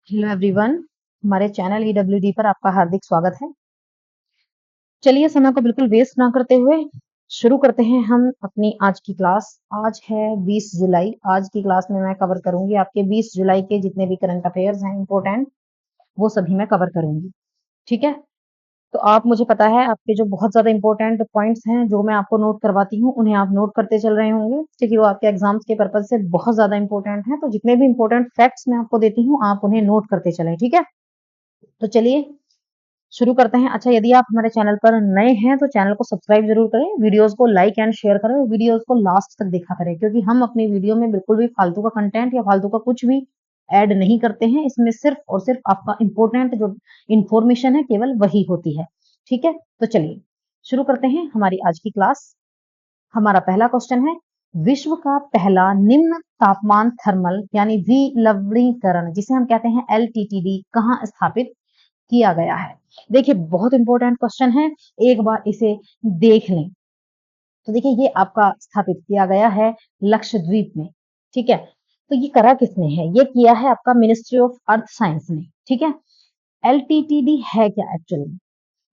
Hello everyone, हमारे channel ईडब्ल्यूडी पर आपका हार्दिक स्वागत है। चलिए समय को बिल्कुल वेस्ट ना करते हुए शुरू करते हैं हम अपनी आज की क्लास। आज है 20 जुलाई। आज की क्लास में मैं कवर करूंगी आपके 20 जुलाई के जितने भी करंट अफेयर्स हैं इम्पोर्टेंट, वो सभी मैं कवर करूंगी। ठीक है, तो आप, मुझे पता है आपके जो बहुत ज्यादा इंपॉर्टेंट पॉइंट्स हैं जो मैं आपको नोट करवाती हूँ उन्हें आप नोट करते चल रहे होंगे, क्योंकि वो आपके एग्जाम्स के पर्पज से बहुत ज्यादा इंपॉर्टेंट है। तो जितने भी इंपॉर्टेंट फैक्ट्स मैं आपको देती हूँ आप उन्हें नोट करते चलें। ठीक है, तो चलिए शुरू करते हैं। अच्छा, यदि आप हमारे चैनल पर नए हैं तो चैनल को सब्सक्राइब जरूर करें, वीडियोस को लाइक एंड शेयर करें और वीडियोस को लास्ट तक देखा करें, क्योंकि हम अपनी वीडियो में बिल्कुल भी फालतू का कंटेंट या फालतू का कुछ भी ऐड नहीं करते हैं। इसमें सिर्फ और सिर्फ आपका इंपॉर्टेंट जो इंफॉर्मेशन है केवल वही होती है। ठीक है, तो चलिए शुरू करते हैं हमारी आज की क्लास। हमारा पहला क्वेश्चन है, विश्व का पहला निम्न तापमान थर्मल यानी विलवणीकरण, जिसे हम कहते हैं एलटीटीडी, कहाँ स्थापित किया गया है? देखिए बहुत इंपॉर्टेंट क्वेश्चन है, एक बार इसे देख लें। तो देखिए ये आपका स्थापित किया गया है लक्षद्वीप में। ठीक है, तो ये करा किसने है? ये किया है आपका मिनिस्ट्री ऑफ अर्थ साइंस ने। ठीक है, एलटीटीडी है क्या एक्चुअली?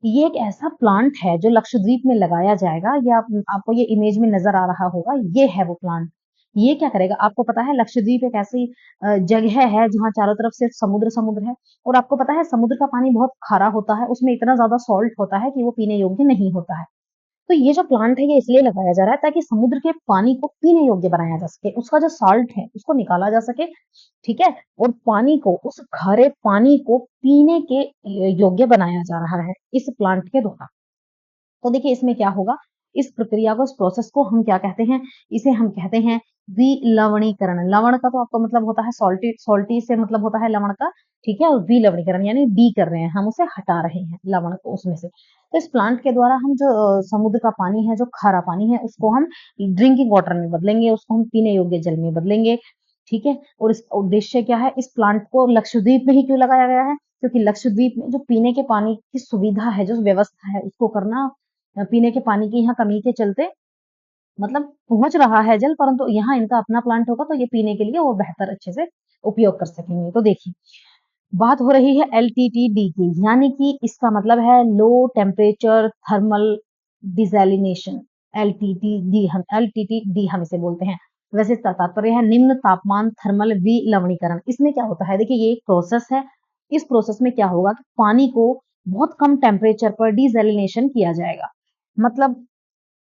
ये एक ऐसा प्लांट है जो लक्षद्वीप में लगाया जाएगा। ये आपको ये इमेज में नजर आ रहा होगा, ये है वो प्लांट। ये क्या करेगा? आपको पता है लक्षद्वीप एक ऐसी जगह है जहां चारों तरफ सिर्फ समुद्र समुद्र है, और आपको पता है समुद्र का पानी बहुत खारा होता है, उसमें इतना ज्यादा सॉल्ट होता है कि वो पीने योग्य नहीं होता है। तो ये जो प्लांट है ये इसलिए लगाया जा रहा है ताकि समुद्र के पानी को पीने योग्य बनाया जा सके, उसका जो सॉल्ट है उसको निकाला जा सके। ठीक है, और पानी को, उस खारे पानी को पीने के योग्य बनाया जा रहा है इस प्लांट के द्वारा। तो देखिए इसमें क्या होगा, इस प्रक्रिया को, इस प्रोसेस को हम क्या कहते हैं? इसे हम कहते हैं विलवणीकरण। लवण का तो आपको मतलब होता है सॉल्टी, सॉल्टी से मतलब होता है लवण का। ठीक है, और विलवणीकरण यानी डी कर रहे हैं, हम उसे हटा रहे हैं लवण को उसमें से। तो इस प्लांट के द्वारा हम जो समुद्र का पानी है, जो खारा पानी है, उसको हम ड्रिंकिंग वाटर में बदलेंगे, उसको हम पीने योग्य जल में बदलेंगे। ठीक है, और इसका उद्देश्य क्या है? इस प्लांट को लक्षद्वीप में ही क्यों लगाया गया है? क्योंकि लक्षद्वीप में जो पीने के पानी की सुविधा है, जो व्यवस्था है, उसको करना, पीने के पानी की यहाँ कमी के चलते मतलब पहुंच रहा है जल, परंतु यहाँ इनका अपना प्लांट होगा तो ये पीने के लिए और बेहतर अच्छे से उपयोग कर सकेंगे। तो देखिए बात हो रही है एलटीटीडी की, यानी कि इसका मतलब है लो टेम्परेचर थर्मल डिसैलिनेशन। एलटीटीडी हम इसे बोलते हैं। वैसे इसका तात्पर्य है निम्न तापमान थर्मल विलवणीकरण। इसमें क्या होता है? देखिए ये एक प्रोसेस है। इस प्रोसेस में क्या होगा कि पानी को बहुत कम टेम्परेचर पर डिसैलिनेशन किया जाएगा। मतलब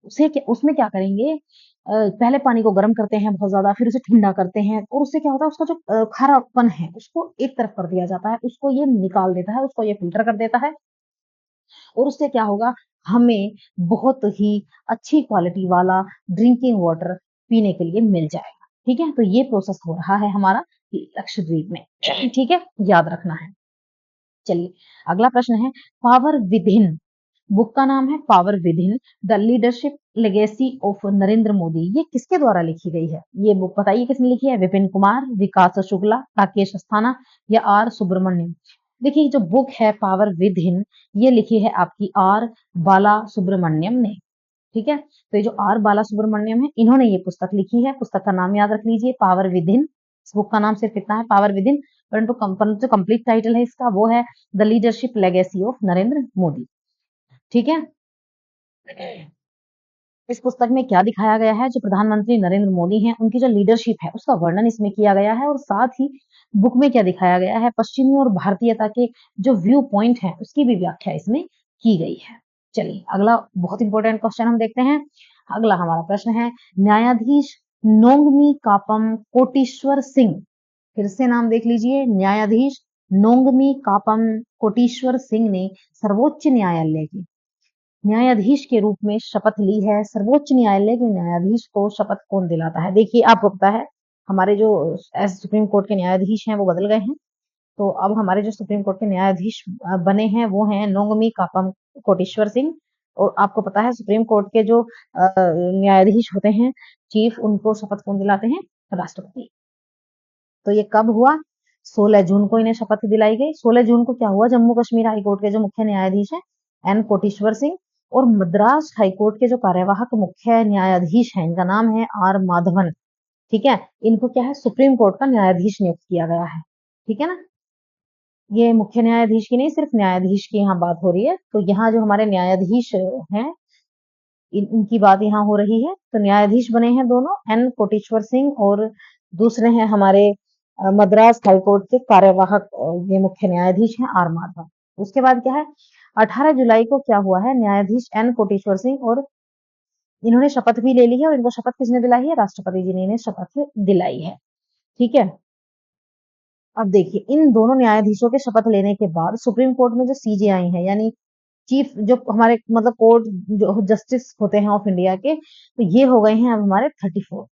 उसे क्या, उसमें क्या करेंगे, पहले पानी को गर्म करते हैं बहुत ज्यादा, फिर उसे ठंडा करते हैं, और उससे क्या होता है, उसका जो खारापन है उसको एक तरफ कर दिया जाता है, उसको ये निकाल देता है, उसको ये फिल्टर कर देता है। और उससे क्या होगा, हमें बहुत ही अच्छी क्वालिटी वाला ड्रिंकिंग वाटर पीने के लिए मिल जाएगा। ठीक है, तो ये प्रोसेस हो रहा है हमारा लक्षद्वीप में। ठीक है, याद रखना है। चलिए अगला प्रश्न है, पावर विदिन, बुक का नाम है power within the leadership legacy of Narendra Modi. ये किसके द्वारा लिखी गई है? ये बुक बताइए किसने लिखी है? विपिन कुमार, विकास शुक्ला, राकेश अस्थाना या आर सुब्रमण्यम? देखिए जो बुक है पावर विदिन, ये लिखी है आपकी आर बाला सुब्रमण्यम ने। ठीक है, तो ये जो आर बाला सुब्रमण्यम है, इन्होंने ये पुस्तक लिखी है। पुस्तक का नाम याद रख लीजिए, पावर विदिन। इस बुक का नाम सिर्फ इतना है, पावर विदिन, परंतु जो कंप्लीट टाइटल है इसका वो है the leadership legacy of Narendra Modi. ठीक है, इस पुस्तक में क्या दिखाया गया है? जो प्रधानमंत्री नरेंद्र मोदी हैं उनकी जो लीडरशिप है उसका वर्णन इसमें किया गया है, और साथ ही बुक में क्या दिखाया गया है, पश्चिमी और भारतीयता के जो व्यू पॉइंट है उसकी भी व्याख्या इसमें की गई है। चलिए अगला बहुत इंपॉर्टेंट क्वेश्चन हम देखते हैं। अगला हमारा प्रश्न है, न्यायाधीश नोंगमी कापम कोटेश्वर सिंह, फिर से नाम देख लीजिए, न्यायाधीश नोंगमी कापम कोटेश्वर सिंह ने सर्वोच्च न्यायालय की न्यायाधीश के रूप में शपथ ली है। सर्वोच्च न्यायालय के न्यायाधीश को शपथ कौन दिलाता है? देखिए आपको पता है हमारे जो सुप्रीम कोर्ट के न्यायाधीश हैं वो बदल गए हैं, तो अब हमारे जो सुप्रीम कोर्ट के न्यायाधीश बने हैं वो हैं नोंगमी कापम कोटेश्वर सिंह। और आपको पता है सुप्रीम कोर्ट के जो न्यायाधीश होते हैं चीफ, उनको शपथ कौन दिलाते हैं? राष्ट्रपति। तो ये कब हुआ? 16 जून को इन्हें शपथ दिलाई गई। 16 जून को क्या हुआ, जम्मू कश्मीर हाईकोर्ट के जो मुख्य न्यायाधीश हैं एन कोटेश्वर सिंह, और मद्रास हाईकोर्ट के जो कार्यवाहक मुख्य न्यायाधीश हैं, इनका नाम है आर माधवन। ठीक है, इनको क्या है, सुप्रीम कोर्ट का न्यायाधीश नियुक्त किया गया है। ठीक है ना, ये मुख्य न्यायाधीश की नहीं, सिर्फ न्यायाधीश की यहाँ बात हो रही है। तो यहाँ जो हमारे न्यायाधीश हैं, इनकी बात यहाँ हो रही है। तो न्यायाधीश बने हैं दोनों, एन कोटेश्वर सिंह, और दूसरे हैं हमारे मद्रास हाईकोर्ट के कार्यवाहक ये मुख्य न्यायाधीश हैं आर माधव। उसके बाद क्या है, 18 जुलाई को क्या हुआ है, न्यायाधीश एन कोटेश्वर सिंह और इन्होंने शपथ भी ले ली है। और इनको शपथ किसने दिलाई है, राष्ट्रपति जी ने इन्हें शपथ दिलाई है। ठीक है, अब देखिए इन दोनों न्यायाधीशों के शपथ लेने के बाद सुप्रीम कोर्ट में जो सीजे आई हैं, यानी चीफ जो हमारे मतलब कोर्ट जो जस्टिस होते हैं ऑफ इंडिया के, तो ये हो गए हैं अब हमारे 34।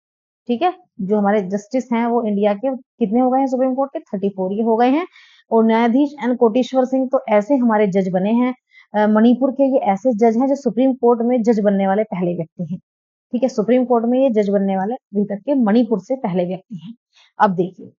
ठीक है, जो हमारे जस्टिस हैं वो इंडिया के कितने हो गए हैं, सुप्रीम कोर्ट के 34 ये हो गए हैं। और न्यायाधीश एन कोटेश्वर सिंह तो ऐसे हमारे जज बने हैं, मणिपुर के ये ऐसे जज हैं जो सुप्रीम कोर्ट में जज बनने वाले पहले व्यक्ति हैं। ठीक है, सुप्रीम कोर्ट में ये जज बनने वाले अभी तक के मणिपुर से पहले व्यक्ति हैं। अब देखिए,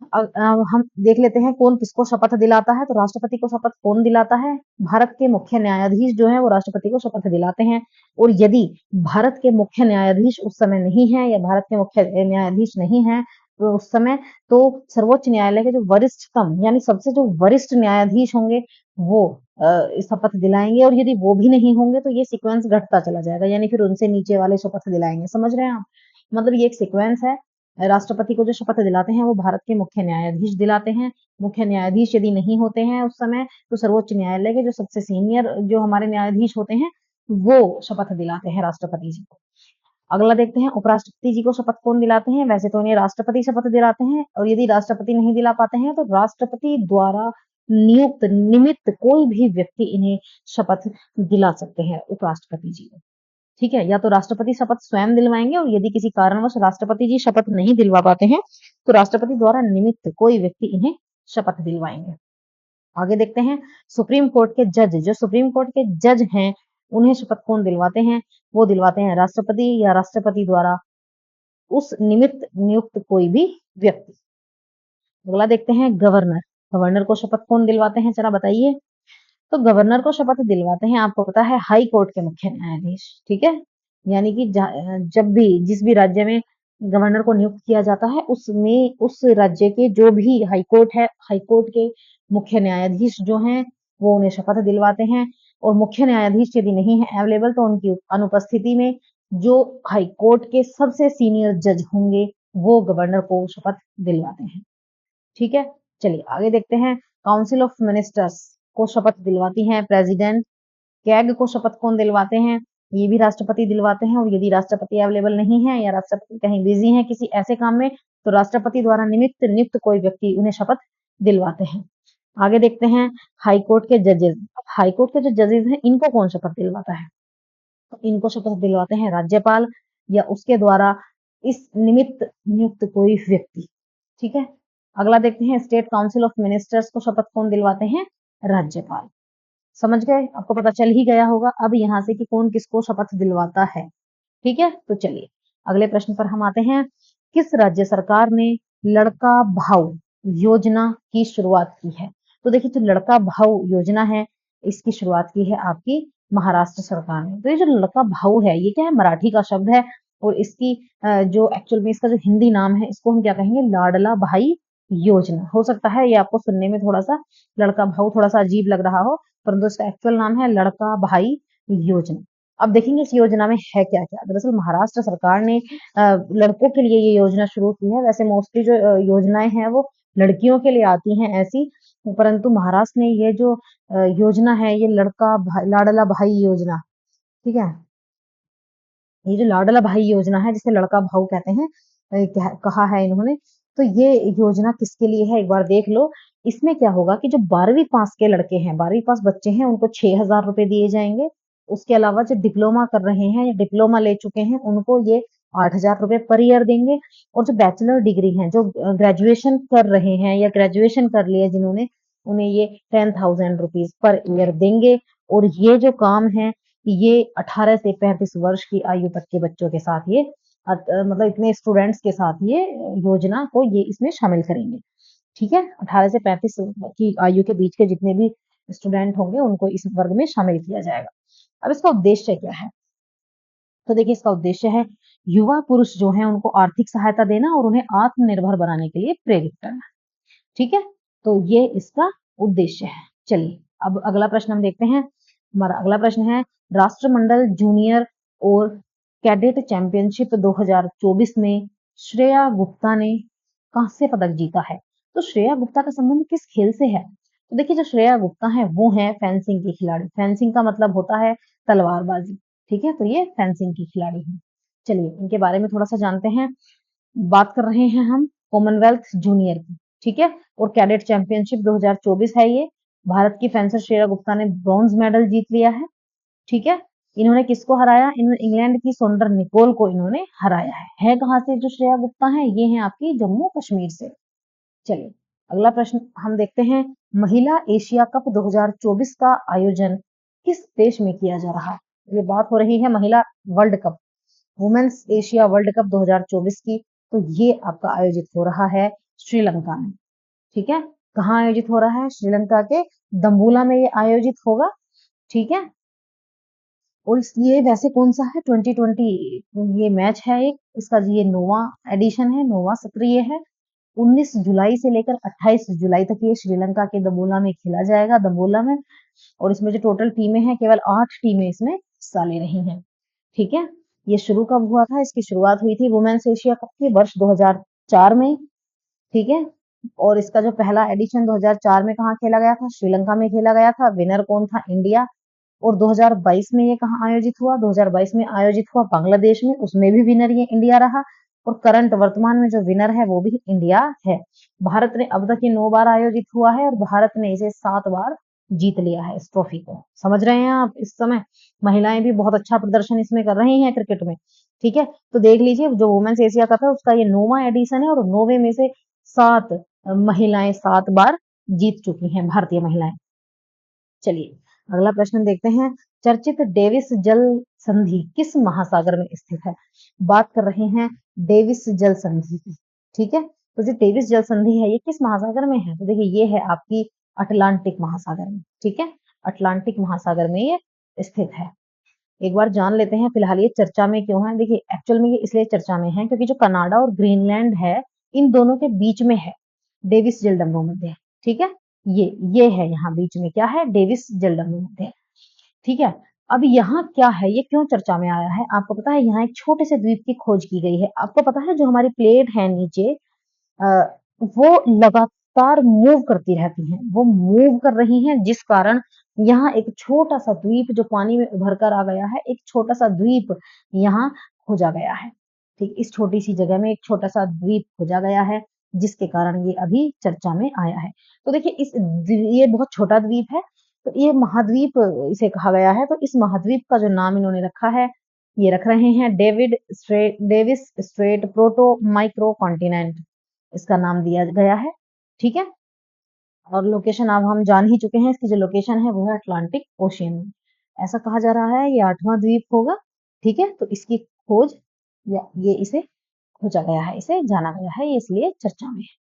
हम देख लेते हैं कौन किसको शपथ दिलाता है। तो राष्ट्रपति को शपथ कौन दिलाता है, भारत के मुख्य न्यायाधीश जो है वो राष्ट्रपति को शपथ दिलाते हैं। और यदि भारत के मुख्य न्यायाधीश उस समय नहीं है या भारत के मुख्य न्यायाधीश नहीं है तो उस समय तो सर्वोच्च न्यायालय के जो वरिष्ठतम यानी सबसे जो वरिष्ठ न्यायाधीश होंगे वो शपथ दिलाएंगे। और यदि वो भी नहीं होंगे तो ये सीक्वेंस घटता चला जाएगा, यानी फिर उनसे नीचे वाले शपथ दिलाएंगे। समझ रहे हैं आप, मतलब ये एक सीक्वेंस है। राष्ट्रपति को जो शपथ दिलाते हैं वो भारत के मुख्य न्यायाधीश दिलाते हैं। मुख्य न्यायाधीश यदि नहीं होते हैं उस समय तो सर्वोच्च न्यायालय के जो सबसे सीनियर जो हमारे न्यायाधीश होते हैं वो शपथ दिलाते हैं राष्ट्रपति जी को। अगला देखते हैं उपराष्ट्रपति जी को शपथ कौन दिलाते हैं। वैसे तो इन्हें राष्ट्रपति शपथ दिलाते हैं, और यदि राष्ट्रपति नहीं दिला पाते हैं तो राष्ट्रपति द्वारा नियुक्त निमित्त कोई भी व्यक्ति इन्हें शपथ दिला सकते हैं उपराष्ट्रपति जी को। ठीक है, या तो राष्ट्रपति शपथ स्वयं दिलवाएंगे, और यदि किसी कारणवश राष्ट्रपति जी शपथ नहीं दिलवा पाते हैं तो राष्ट्रपति द्वारा निमित्त कोई व्यक्ति इन्हें शपथ दिलवाएंगे। आगे देखते हैं सुप्रीम कोर्ट के जज, जो सुप्रीम कोर्ट के जज हैं उन्हें शपथ कौन दिलवाते हैं, वो दिलवाते हैं राष्ट्रपति या राष्ट्रपति द्वारा उस निमित्त नियुक्त कोई भी व्यक्ति। अगला देखते हैं गवर्नर, गवर्नर को शपथ कौन दिलवाते हैं, जरा बताइए। तो गवर्नर को शपथ दिलवाते हैं, आपको पता है, हाई कोर्ट के मुख्य न्यायाधीश। ठीक है, यानी कि जब भी जिस भी राज्य में गवर्नर को नियुक्त किया जाता है उसमें उस राज्य के जो भी हाई कोर्ट है, हाई कोर्ट के मुख्य न्यायाधीश जो हैं वो उन्हें शपथ दिलवाते हैं। और मुख्य न्यायाधीश यदि नहीं है अवेलेबल तो उनकी अनुपस्थिति में जो हाई कोर्ट के सबसे सीनियर जज होंगे वो गवर्नर को शपथ दिलवाते हैं। ठीक है, चलिए आगे देखते हैं काउंसिल ऑफ मिनिस्टर्स को शपथ दिलवाती हैं प्रेसिडेंट। कैग को शपथ कौन दिलवाते हैं, ये भी राष्ट्रपति दिलवाते हैं। और यदि राष्ट्रपति अवेलेबल नहीं है या राष्ट्रपति कहीं बिजी हैं किसी ऐसे काम में तो राष्ट्रपति द्वारा निमित्त नियुक्त कोई व्यक्ति उन्हें शपथ दिलवाते हैं। आगे देखते हैं हाई कोर्ट के जजेस। हाई कोर्ट के जो जजेस हैं इनको कौन शपथ दिलवाता है, तो इनको शपथ दिलवाते हैं राज्यपाल या उसके द्वारा इस निमित्त नियुक्त कोई व्यक्ति। ठीक है, अगला देखते हैं स्टेट काउंसिल ऑफ मिनिस्टर्स को शपथ कौन दिलवाते हैं, राज्यपाल। समझ गए, आपको पता चल ही गया होगा अब यहाँ से कि कौन किसको शपथ दिलवाता है। ठीक है, तो चलिए अगले प्रश्न पर हम आते हैं। किस राज्य सरकार ने लड़का भाऊ योजना की शुरुआत की है। तो देखिए जो लड़का भाऊ योजना है इसकी शुरुआत की है आपकी महाराष्ट्र सरकार ने। तो ये जो लड़का भाऊ है ये क्या है, मराठी का शब्द है। और इसकी जो एक्चुअल में इसका जो हिंदी नाम है इसको हम क्या कहेंगे, लाडला भाई योजना। हो सकता है ये आपको सुनने में थोड़ा सा लड़का भाऊ थोड़ा सा अजीब लग रहा हो, परंतु इसका एक्चुअल नाम है लड़का भाई योजना। अब देखेंगे इस योजना में है क्या क्या। दरअसल महाराष्ट्र सरकार ने लड़कों के लिए ये योजना शुरू की है। वैसे मोस्टली जो योजनाएं हैं वो लड़कियों के लिए आती हैं ऐसी, परंतु महाराष्ट्र ने ये जो योजना है ये लाडला भाई योजना, ठीक है, ये जो लाडला भाई योजना है जिसे लड़का भाऊ कहते हैं, कहा है इन्होंने। तो ये योजना किसके लिए है एक बार देख लो। इसमें क्या होगा कि जो 12वीं पास के लड़के हैं, 12वीं पास बच्चे हैं, उनको 6,000 रुपए दिए जाएंगे। उसके अलावा जो डिप्लोमा कर रहे हैं या डिप्लोमा ले चुके हैं उनको ये 8,000 रुपए पर ईयर देंगे। और जो बैचलर डिग्री हैं, जो ग्रेजुएशन कर रहे हैं या ग्रेजुएशन कर लिया जिन्होंने, उन्हें ये 10,000 रुपीज पर ईयर देंगे। और ये जो काम है ये 18 से 35 वर्ष की आयु तक के बच्चों के साथ ये मतलब इतने स्टूडेंट्स के साथ ये योजना को ये इसमें शामिल करेंगे। ठीक है, 18 से 35 की आयु के बीच के जितने भी स्टूडेंट होंगे उनको इस वर्ग में शामिल किया जाएगा। अब इसका उद्देश्य क्या है, तो देखिए इसका उद्देश्य है युवा पुरुष जो है उनको आर्थिक सहायता देना और उन्हें आत्मनिर्भर बनाने के लिए प्रेरित करना। ठीक है, तो ये इसका उद्देश्य है। चलिए अब अगला प्रश्न हम देखते हैं। हमारा अगला प्रश्न है, राष्ट्रमंडल जूनियर और कैडेट चैंपियनशिप 2024 में श्रेया गुप्ता ने कांस्य पदक जीता है। तो श्रेया गुप्ता का संबंध किस खेल से है? तो देखिए जो श्रेया गुप्ता है वो है फेंसिंग की खिलाड़ी। फेंसिंग का मतलब होता है तलवारबाजी, ठीक है, तो ये फेंसिंग की खिलाड़ी है। चलिए इनके बारे में थोड़ा सा जानते हैं। बात कर रहे हैं हम कॉमनवेल्थ जूनियर की, ठीक है, और कैडेट चैंपियनशिप 2024 है ये। भारत की फेंसर श्रेया गुप्ता ने ब्रॉन्ज मेडल जीत लिया है, ठीक है। इन्होंने किसको हराया? इन्होंने इंग्लैंड की सोंडर निकोल को इन्होंने हराया है कहाँ से जो श्रेया गुप्ता है? ये है आपकी जम्मू कश्मीर से। चलिए अगला प्रश्न हम देखते हैं, महिला एशिया कप 2024 का आयोजन किस देश में किया जा रहा है? ये बात हो रही है महिला world cup, women's Asia world cup 2024 की। तो ये आपका आयोजित हो रहा है श्रीलंका में, ठीक है। कहाँ आयोजित हो रहा है? श्रीलंका के दम्बुला में ये आयोजित होगा, ठीक है। और ये वैसे कौन सा है? 2020 ये मैच है एक, इसका ये 9वां एडिशन है, 9वां सत्र ये है। 19 जुलाई से लेकर 28 जुलाई तक ये श्रीलंका के दम्बुला में खेला जाएगा, दम्बुला में। और इसमें जो टोटल टीमें हैं, केवल 8 टीमें इसमें हिस्सा ले रही हैं, ठीक है। ये शुरू कब हुआ था? इसकी शुरुआत हुई थी वुमेन्स एशिया कप के वर्ष 2004 में, ठीक है। और इसका जो पहला एडिशन 2004 में कहाँ खेला गया था? श्रीलंका में खेला गया था। विनर कौन था? इंडिया। और 2022 में ये कहाँ आयोजित हुआ? 2022 में आयोजित हुआ बांग्लादेश में, उसमें भी विनर ये इंडिया रहा। और करंट वर्तमान में जो विनर है वो भी इंडिया है। भारत ने अब तक ये 9 बार आयोजित हुआ है और भारत ने इसे 7 बार जीत लिया है इस ट्रॉफी को। समझ रहे हैं आप? इस समय महिलाएं भी बहुत अच्छा प्रदर्शन इसमें कर रही हैं क्रिकेट में, ठीक है। तो देख लीजिए जो वुमेन्स एशिया कप है उसका ये 9वां एडिशन है और 9वें में से 7 महिलाएं 7 बार जीत चुकी हैं, भारतीय महिलाएं। चलिए अगला प्रश्न देखते हैं, चर्चित डेविस जल संधि किस महासागर में स्थित है? बात कर रहे हैं डेविस जल संधि की, ठीक है। तो जो डेविस जल संधि है ये किस महासागर में है? तो देखिए ये है आपकी अटलांटिक महासागर में, ठीक है। अटलांटिक महासागर में ये स्थित है। एक बार जान लेते हैं फिलहाल ये चर्चा में क्यों है। देखिए एक्चुअल में ये इसलिए चर्चा में है क्योंकि जो कनाडा और ग्रीनलैंड है इन दोनों के बीच में है डेविस जलडंबो मध्य, ठीक है। ये है यहाँ बीच में क्या है? डेविस जलडंबो मध्य, ठीक है। अब यहाँ क्या है? ये क्यों चर्चा में आया है? आपको पता है यहाँ एक छोटे से द्वीप की खोज की गई है। आपको पता है जो हमारी प्लेट है नीचे वो लगातार मूव करती रहती हैं, वो मूव कर रही हैं जिस कारण यहाँ एक छोटा सा द्वीप जो पानी में उभर कर आ गया है, एक छोटा सा द्वीप यहाँ खोजा गया है, ठीक। इस छोटी सी जगह में एक छोटा सा द्वीप खोजा गया है जिसके कारण ये अभी चर्चा में आया है। तो देखिए ये बहुत छोटा द्वीप है, तो ये महाद्वीप इसे कहा गया है। तो इस महाद्वीप का जो नाम इन्होंने रखा है ये रख रहे हैं Davis Strait proto micro continent, इसका नाम दिया गया है, ठीक है। और लोकेशन अब हम जान ही चुके हैं, इसकी जो लोकेशन है वो है अटलांटिक ओशियन में। ऐसा कहा जा रहा है ये 8वां द्वीप होगा, ठीक है। तो इसकी खोज या ये इसे खोजा गया है, इसे जाना गया है, ये इसलिए चर्चा में है।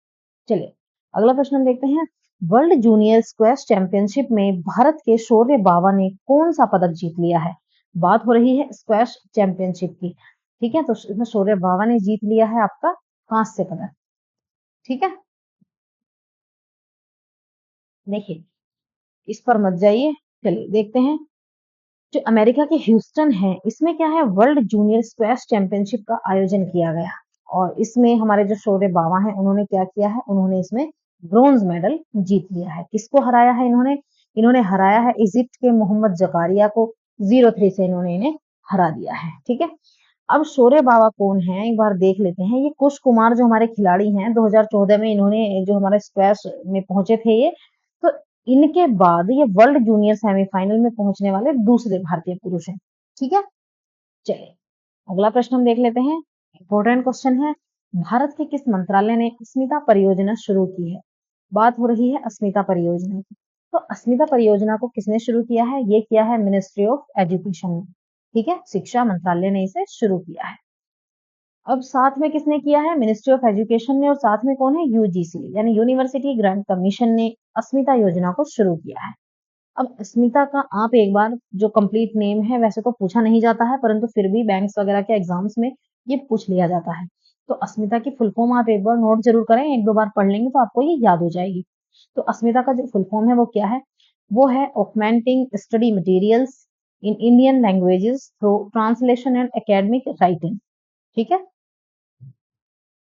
चलिए अगला प्रश्न हम देखते हैं, वर्ल्ड जूनियर स्क्वैश चैंपियनशिप में भारत के शौर्य बावा ने कौन सा पदक जीत लिया है? बात हो रही है स्क्वैश चैंपियनशिप की, ठीक है। तो इसमें शौर्य बावा ने जीत लिया है आपका कांस्य पदक, ठीक है। देखिए इस पर मत जाइए, चलिए देखते हैं। जो अमेरिका के ह्यूस्टन है इसमें क्या है? वर्ल्ड जूनियर स्क्वैश चैंपियनशिप का आयोजन किया गया और इसमें हमारे जो शौर्य बावा हैं उन्होंने क्या किया है? उन्होंने इसमें ब्रोंज मेडल जीत लिया है। किसको हराया है इन्होंने? इन्होंने हराया है इजिप्ट के मोहम्मद जकारिया को, 0-3 से इन्होंने इन्हें हरा दिया है, ठीक है। अब शौर्य बाबा कौन है एक बार देख लेते हैं। ये कुश कुमार जो हमारे खिलाड़ी हैं 2014 में इन्होंने जो हमारे स्क्वैश में पहुंचे थे ये, तो इनके बाद ये वर्ल्ड जूनियर सेमीफाइनल में पहुंचने वाले दूसरे भारतीय पुरुष हैं, ठीक है। चलिए अगला प्रश्न हम देख लेते हैं, इंपॉर्टेंट क्वेश्चन है, भारत के किस मंत्रालय ने अस्मिता परियोजना शुरू की है? बात हो रही है अस्मिता परियोजना की। तो अस्मिता परियोजना को किसने शुरू किया है? ये किया है मिनिस्ट्री ऑफ एजुकेशन ने, ठीक है, शिक्षा मंत्रालय ने इसे शुरू किया है। अब साथ में किसने किया है? मिनिस्ट्री ऑफ एजुकेशन ने, और साथ में कौन है? यूजीसी यानी यूनिवर्सिटी ग्रांट कमीशन ने अस्मिता योजना को शुरू किया है। अब अस्मिता का आप एक बार जो कंप्लीट नेम है वैसे तो पूछा नहीं जाता है, परंतु फिर भी बैंक्स वगैरह के एग्जाम्स में ये पूछ लिया जाता है। तो अस्मिता की फुल फॉर्म आप एक बार नोट जरूर करें, 1-2 बार पढ़ लेंगे तो आपको ये याद हो जाएगी। तो अस्मिता का जो फुल फॉर्म है वो क्या है? वो है augmenting study materials in Indian languages through translation and academic writing. ठीक है,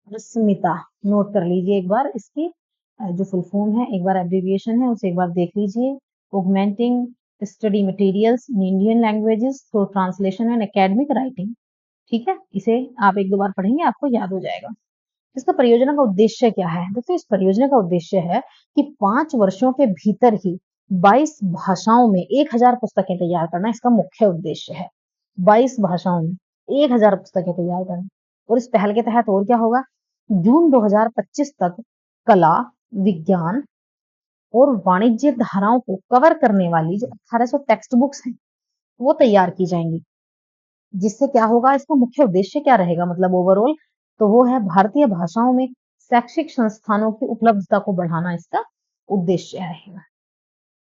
अस्मिता नोट कर लीजिए एक बार इसकी जो फुल फॉर्म है, एक बार एब्रिविएशन है उसे एक बार देख लीजिए। Augmenting study materials in Indian languages through translation and academic writing. ठीक है, इसे आप एक दो बार पढ़ेंगे आपको याद हो जाएगा। इसका परियोजना का उद्देश्य क्या है? दोस्तों इस परियोजना का उद्देश्य है कि 5 वर्षों के भीतर ही 22 भाषाओं में 1000 पुस्तकें तैयार करना इसका मुख्य उद्देश्य है। 22 भाषाओं में 1000 पुस्तकें तैयार करना। और इस पहल के तहत और क्या होगा? जून 2025 तक कला, विज्ञान और वाणिज्य धाराओं को कवर करने वाली जो 1800 टेक्स्ट बुक्स हैं वो तैयार की जाएंगी। जिससे क्या होगा? इसका मुख्य उद्देश्य क्या रहेगा मतलब ओवरऑल? तो वो है भारतीय भाषाओं में शैक्षिक संस्थानों की उपलब्धता को बढ़ाना इसका उद्देश्य रहेगा।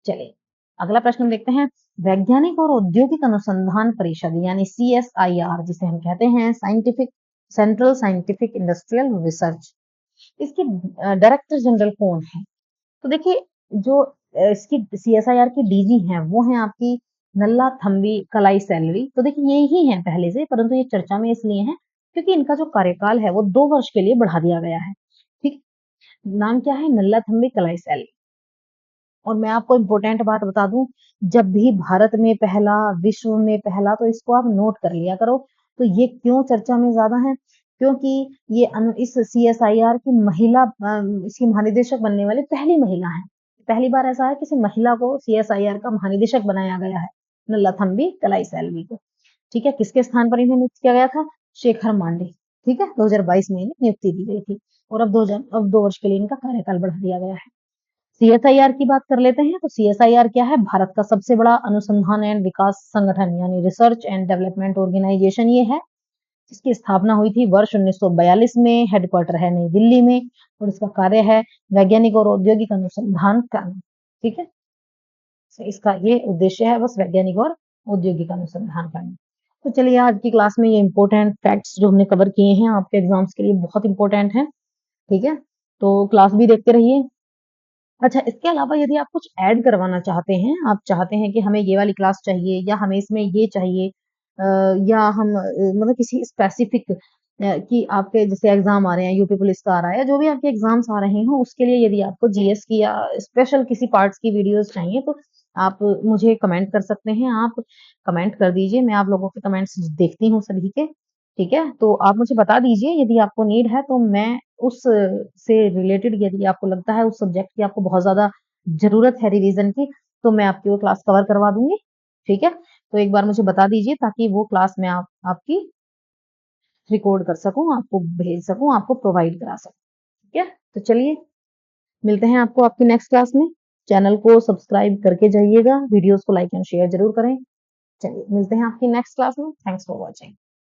चलिए अगला प्रश्न हम देखते हैं। वैज्ञानिक और औद्योगिक अनुसंधान परिषद यानी CSIR जिसे हम कहते हैं scientific central scientific industrial research, इसके डायरेक्टर जनरल कौन है? तो देखिए जो इसकी CSIR की DG हैं वो हैं आपकी नल्ला थम्बी कलाई सैलरी। तो देखिए ये ही है पहले से, परंतु ये चर्चा में इसलिए है क्योंकि इनका जो कार्यकाल है वो 2 वर्ष के लिए बढ़ा दिया गया है। ठीक, नाम क्या है? नल्ला थम्बी कलाई सैलरी। और मैं आपको इम्पोर्टेंट बात बता दूं, जब भी भारत में पहला, विश्व में पहला, तो इसको आप नोट कर लिया करो। तो ये क्यों चर्चा में ज्यादा है? क्योंकि ये इस CSIR की महिला इसकी महानिदेशक बनने वाली पहली महिला है। पहली बार ऐसा है किसी महिला को CSIR का महानिदेशक बनाया गया है, नल्ला थम्बी कलाई सैलवी को। ठीक है, किसके स्थान पर इन्हें नियुक्त किया गया था? शेखर मांडे। ठीक है, 2022 में इन्हें नियुक्ति दी गई थी और अब 2 वर्ष के लिए इनका कार्यकाल बढ़ा दिया गया है। CSIR की बात कर लेते हैं। तो CSIR क्या है? भारत का सबसे बड़ा अनुसंधान एंड विकास संगठन यानी रिसर्च एंड डेवलपमेंट ऑर्गेनाइजेशन ये है, जिसकी स्थापना हुई थी वर्ष 1942 में। हेडक्वार्टर है नई दिल्ली में और इसका कार्य है वैज्ञानिक और औद्योगिक अनुसंधान करना। ठीक है, तो इसका ये उद्देश्य है बस वैज्ञानिक और औद्योगिक अनुसंधान करना। तो चलिए आज की क्लास में ये इंपॉर्टेंट फैक्ट्स जो हमने कवर किए हैं आपके एग्जाम्स के लिए बहुत इंपॉर्टेंट है। ठीक है, तो क्लास भी देखते रहिए। अच्छा, इसके अलावा यदि आप कुछ ऐड करवाना चाहते हैं, आप चाहते हैं कि हमें ये वाली क्लास चाहिए या हमें इसमें ये चाहिए या हम मतलब किसी स्पेसिफिक कि आपके जैसे एग्जाम आ रहे हैं, यूपी पुलिस का आ रहा है, जो भी आपके एग्जाम्स आ रहे हो उसके लिए यदि आपको GS की या स्पेशल किसी पार्ट्स की वीडियोस चाहिए तो आप मुझे कमेंट कर सकते हैं। आप कमेंट कर दीजिए, मैं आप लोगों के कमेंट्स देखती हूँ सभी के। ठीक है, तो आप मुझे बता दीजिए यदि आपको नीड है तो मैं उस से रिलेटेड यदि आपको लगता है उस सब्जेक्ट की आपको बहुत ज़्यादा ज़रूरत है रिवीजन की, तो मैं आपकी वो क्लास कवर करवा दूँगी। ठीक है? तो एक बार मुझे बता दीजिए ताकि वो क्लास मैं आपकी रिकॉर्ड कर सकूँ, आपको भेज सकूँ, आपको प्रोवाइड करा सकूँ। ठीक है? तो चलिए मिलते हैं आपको आपकी नेक्स्ट क्लास में। चैनल को सब्सक्राइब करके जाइएगा, वीडियोज़ को लाइक एंड शेयर ज़रूर करें। चलिए मिलते हैं आपकी नेक्स्ट क्लास में। Thanks for watching.